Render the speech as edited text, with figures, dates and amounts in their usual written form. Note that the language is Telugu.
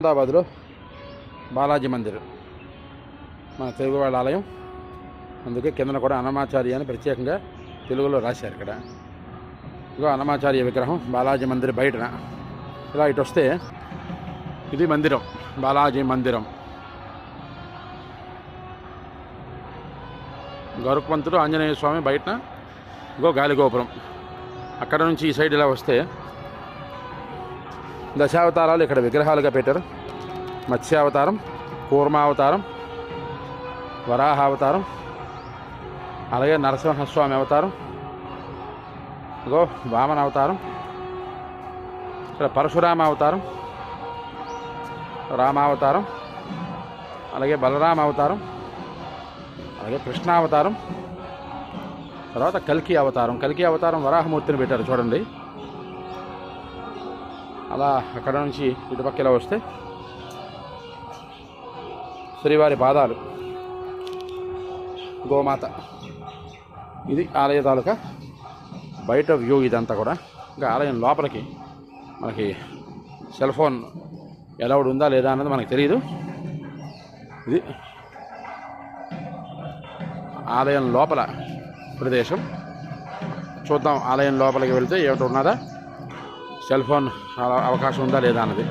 అహ్మదాబాద్లో బాలాజీ మందిర్ మన తెలుగు వాళ్ళ ఆలయం. అందుకే కిందన కూడా అన్నమాచార్య అని ప్రత్యేకంగా తెలుగులో రాశారు. ఇక్కడ ఇగో అన్నమాచార్య విగ్రహం బాలాజీ మందిర్ బయటన. ఇలా ఇటు వస్తే ఇది మందిరం, బాలాజీ మందిరం. గరుత్మంతుడు ఆంజనేయ స్వామి బయటన ఇగో గాలిగోపురం. అక్కడ నుంచి ఈ సైడ్ ఇలా వస్తే దశావతారాలు ఇక్కడ విగ్రహాలుగా పెట్టారు. మత్స్యావతారం, కూర్మావతారం, వరాహావతారం, అలాగే నరసింహస్వామి అవతారం, ఇగో వామన అవతారం, ఇక్కడ పరశురామ అవతారం, రామావతారం, అలాగే బలరామ అవతారం, అలాగే కృష్ణావతారం, తర్వాత కల్కి అవతారం. కల్కి అవతారం వరాహమూర్తిని పెట్టారు చూడండి. అలా అక్కడ నుంచి ఇటుపక్క ఇలా వస్తే శ్రీవారి పాదాలు, గోమాత. ఇది ఆలయ తాలూకా బయట వ్యూ ఇదంతా కూడా. ఇంకా ఆలయం లోపలికి మనకి సెల్ ఫోన్ అలౌడ్ ఉందా లేదా అన్నది మనకు తెలియదు. ఇది ఆలయం లోపల ప్రదేశం. చూద్దాం ఆలయం లోపలికి వెళ్తే ఏమిటి ఉన్నదా, సెల్ ఫోన్ అవకాశం ఉందా లేదా అన్నది.